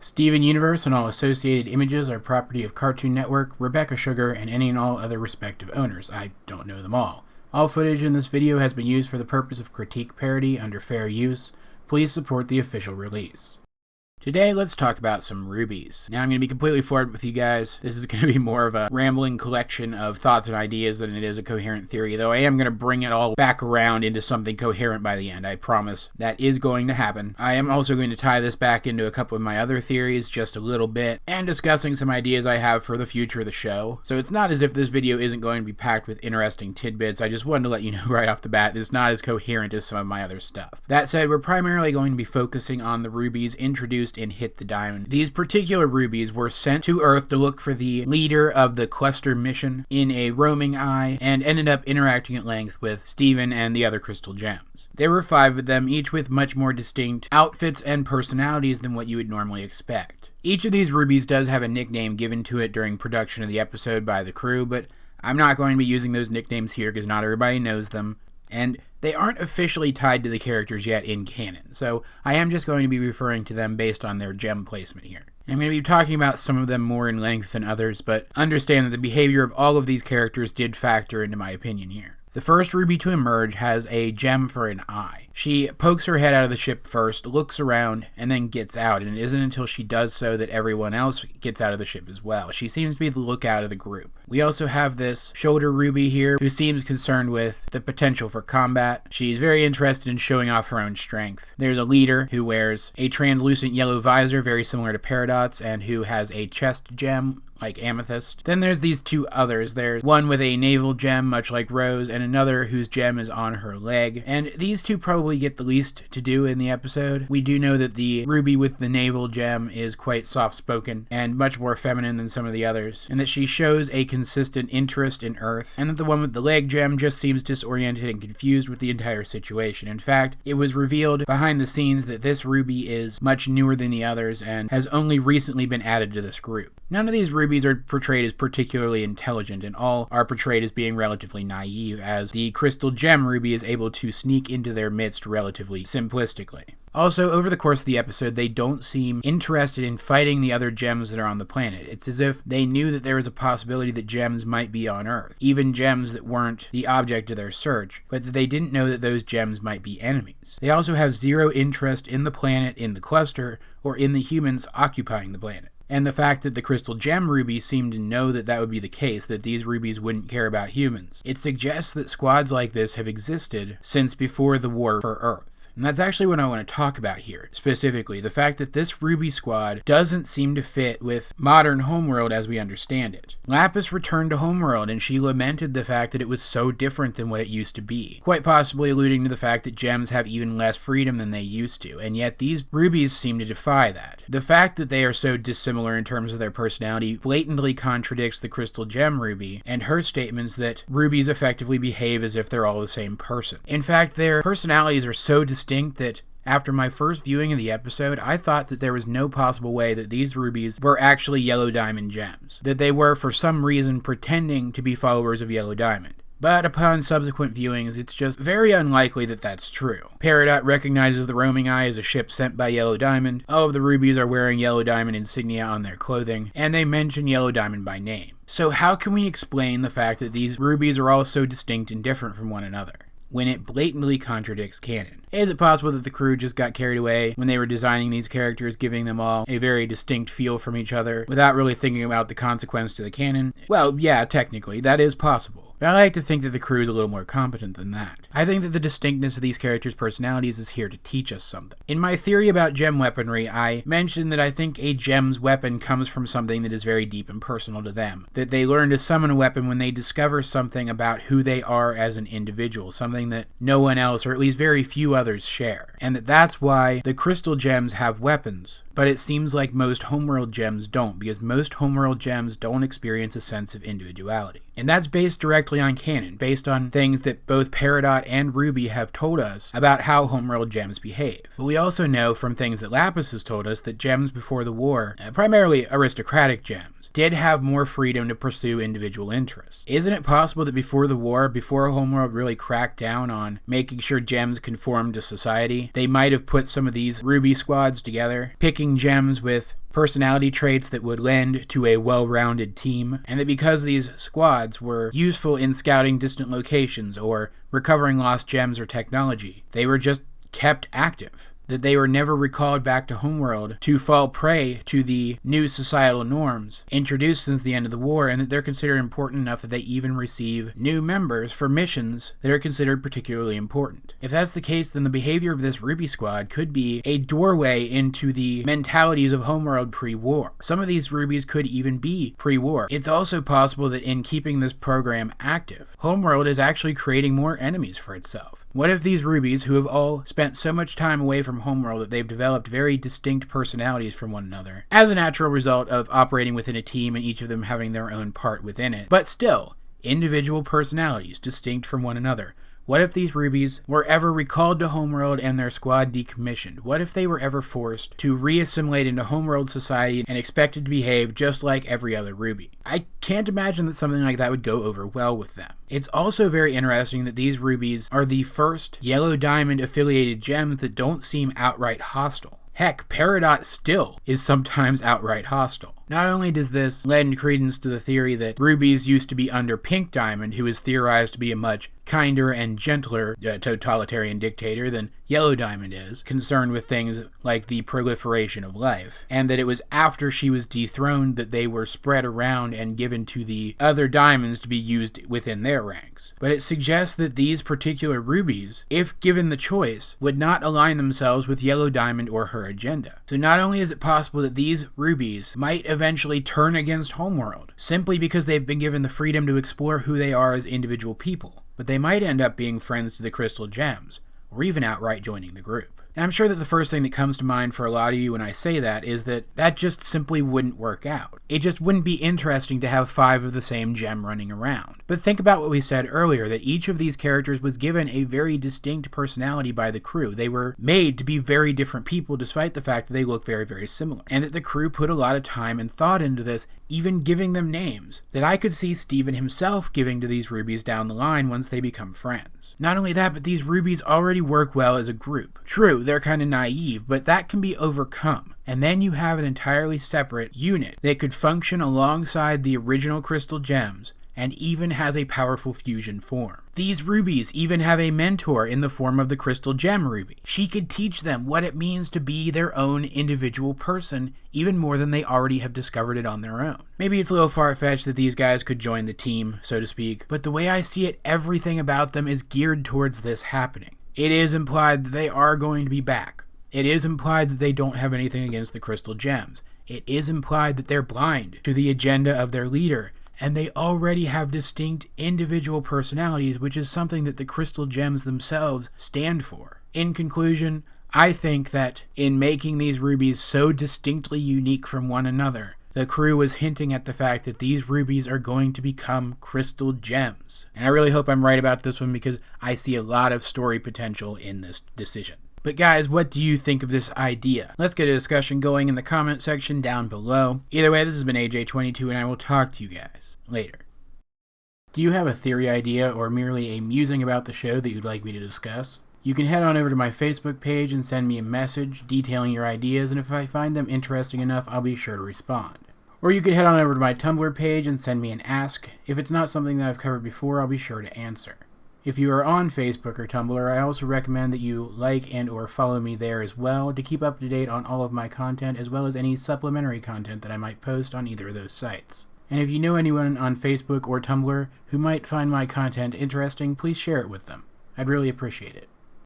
Steven Universe and all associated images are property of Cartoon Network, Rebecca Sugar, and any and all other respective owners. I don't know them all. All footage in this video has been used for the purpose of critique parody under fair use. Please support the official release. Today, let's talk about some rubies. Now, I'm going to be completely forward with you guys. This is going to be more of a rambling collection of thoughts and ideas than it is a coherent theory, though I am going to bring it all back around into something coherent by the end. I promise that is going to happen. I am also going to tie this back into a couple of my other theories just a little bit, and discussing some ideas I have for the future of the show. So it's not as if this video isn't going to be packed with interesting tidbits. I just wanted to let you know right off the bat, it's not as coherent as some of my other stuff. That said, we're primarily going to be focusing on the rubies introduced in Hit the Diamond. These particular rubies were sent to Earth to look for the leader of the Cluster mission in a roaming eye, and ended up interacting at length with Steven and the other crystal gems. There were 5 of them, each with much more distinct outfits and personalities than what you would normally expect. Each of these rubies does have a nickname given to it during production of the episode by the crew, but I'm not going to be using those nicknames here because not everybody knows them, and they aren't officially tied to the characters yet in canon, so I am just going to be referring to them based on their gem placement here. I'm going to be talking about some of them more in length than others, but understand that the behavior of all of these characters did factor into my opinion here. The first ruby to emerge has a gem for an eye. She pokes her head out of the ship first, looks around, and then gets out, and it isn't until she does so that everyone else gets out of the ship as well. She seems to be the lookout of the group. We also have this shoulder ruby here, who seems concerned with the potential for combat. She's very interested in showing off her own strength. There's a leader who wears a translucent yellow visor, very similar to Peridot's, and who has a chest gem like Amethyst. Then there's these 2 others. There's one with a navel gem, much like Rose, and another whose gem is on her leg. And these 2 probably get the least to do in the episode. We do know that the ruby with the navel gem is quite soft-spoken and much more feminine than some of the others, and that she shows a consistent interest in Earth, and that the one with the leg gem just seems disoriented and confused with the entire situation. In fact, it was revealed behind the scenes that this ruby is much newer than the others and has only recently been added to this group. None of these rubies are portrayed as particularly intelligent, and all are portrayed as being relatively naive, as the crystal gem ruby is able to sneak into their midst relatively simplistically. Also, over the course of the episode, they don't seem interested in fighting the other gems that are on the planet. It's as if they knew that there was a possibility that gems might be on Earth, even gems that weren't the object of their search, but that they didn't know that those gems might be enemies. They also have zero interest in the planet, in the cluster, or in the humans occupying the planet. And the fact that the crystal gem rubies seem to know that that would be the case, that these rubies wouldn't care about humans. It suggests that squads like this have existed since before the war for Earth. And that's actually what I want to talk about here, specifically. The fact that this Ruby squad doesn't seem to fit with modern Homeworld as we understand it. Lapis returned to Homeworld, and she lamented the fact that it was so different than what it used to be, quite possibly alluding to the fact that gems have even less freedom than they used to, and yet these rubies seem to defy that. The fact that they are so dissimilar in terms of their personality blatantly contradicts the crystal gem ruby and her statements that rubies effectively behave as if they're all the same person. In fact, their personalities are so distinct that after my first viewing of the episode, I thought that there was no possible way that these rubies were actually Yellow Diamond gems, that they were for some reason pretending to be followers of Yellow Diamond. But upon subsequent viewings, it's just very unlikely that that's true. Peridot recognizes the Roaming Eye as a ship sent by Yellow Diamond. All of the rubies are wearing Yellow Diamond insignia on their clothing, and they mention Yellow Diamond by name. So how can we explain the fact that these rubies are all so distinct and different from one another when it blatantly contradicts canon? Is it possible that the crew just got carried away when they were designing these characters, giving them all a very distinct feel from each other, without really thinking about the consequence to the canon? Well, yeah, technically, that is possible. But I like to think that the crew is a little more competent than that. I think that the distinctness of these characters' personalities is here to teach us something. In my theory about gem weaponry, I mentioned that I think a gem's weapon comes from something that is very deep and personal to them. That they learn to summon a weapon when they discover something about who they are as an individual, something that no one else, or at least very few others, share. And that's why the crystal gems have weapons. But it seems like most Homeworld gems don't, because most Homeworld gems don't experience a sense of individuality. And that's based directly on canon, based on things that both Peridot and Ruby have told us about how Homeworld gems behave. But we also know from things that Lapis has told us that gems before the war, primarily aristocratic gems, did have more freedom to pursue individual interests. Isn't it possible that before the war, before Homeworld really cracked down on making sure gems conform to society, they might have put some of these Ruby squads together, picking gems with personality traits that would lend to a well-rounded team, and that because these squads were useful in scouting distant locations or recovering lost gems or technology, they were just kept active. That they were never recalled back to Homeworld to fall prey to the new societal norms introduced since the end of the war, and that they're considered important enough that they even receive new members for missions that are considered particularly important. If that's the case, then the behavior of this Ruby squad could be a doorway into the mentalities of Homeworld pre-war. Some of these Rubies could even be pre-war. It's also possible that in keeping this program active, Homeworld is actually creating more enemies for itself. What if these Rubies, who have all spent so much time away from Homeworld that they've developed very distinct personalities from one another, as a natural result of operating within a team and each of them having their own part within it, but still, individual personalities distinct from one another? What if these Rubies were ever recalled to Homeworld and their squad decommissioned? What if they were ever forced to re-assimilate into Homeworld society and expected to behave just like every other Ruby? I can't imagine that something like that would go over well with them. It's also very interesting that these Rubies are the first Yellow Diamond affiliated gems that don't seem outright hostile. Heck, Peridot still is sometimes outright hostile. Not only does this lend credence to the theory that Rubies used to be under Pink Diamond, who is theorized to be a much kinder and gentler totalitarian dictator than Yellow Diamond is, concerned with things like the proliferation of life, and that it was after she was dethroned that they were spread around and given to the other diamonds to be used within their ranks. But it suggests that these particular Rubies, if given the choice, would not align themselves with Yellow Diamond or her agenda. So not only is it possible that these Rubies might eventually turn against Homeworld, simply because they've been given the freedom to explore who they are as individual people, but they might end up being friends to the Crystal Gems, or even outright joining the group. And I'm sure that the first thing that comes to mind for a lot of you when I say that is that that just simply wouldn't work out. It just wouldn't be interesting to have 5 of the same gem running around. But think about what we said earlier, that each of these characters was given a very distinct personality by the crew. They were made to be very different people despite the fact that they look very, very similar. And that the crew put a lot of time and thought into this, even giving them names that I could see Steven himself giving to these Rubies down the line once they become friends. Not only that, but these Rubies already work well as a group. True, they're kind of naive, but that can be overcome. And then you have an entirely separate unit that could function alongside the original Crystal Gems and even has a powerful fusion form. These Rubies even have a mentor in the form of the Crystal Gem Ruby. She could teach them what it means to be their own individual person, even more than they already have discovered it on their own. Maybe it's a little far-fetched that these guys could join the team, so to speak, but the way I see it, everything about them is geared towards this happening. It is implied that they are going to be back. It is implied that they don't have anything against the Crystal Gems. It is implied that they're blind to the agenda of their leader, and they already have distinct individual personalities, which is something that the Crystal Gems themselves stand for. In conclusion, I think that in making these Rubies so distinctly unique from one another, the crew was hinting at the fact that these Rubies are going to become Crystal Gems. And I really hope I'm right about this one because I see a lot of story potential in this decision. But guys, what do you think of this idea? Let's get a discussion going in the comment section down below. Either way, this has been AJ22 and I will talk to you guys later. Do you have a theory idea or merely a musing about the show that you'd like me to discuss? You can head on over to my Facebook page and send me a message detailing your ideas, and if I find them interesting enough, I'll be sure to respond. Or you could head on over to my Tumblr page and send me an ask. If it's not something that I've covered before, I'll be sure to answer. If you are on Facebook or Tumblr, I also recommend that you like and or follow me there as well to keep up to date on all of my content as well as any supplementary content that I might post on either of those sites. And if you know anyone on Facebook or Tumblr who might find my content interesting, please share it with them. I'd really appreciate it.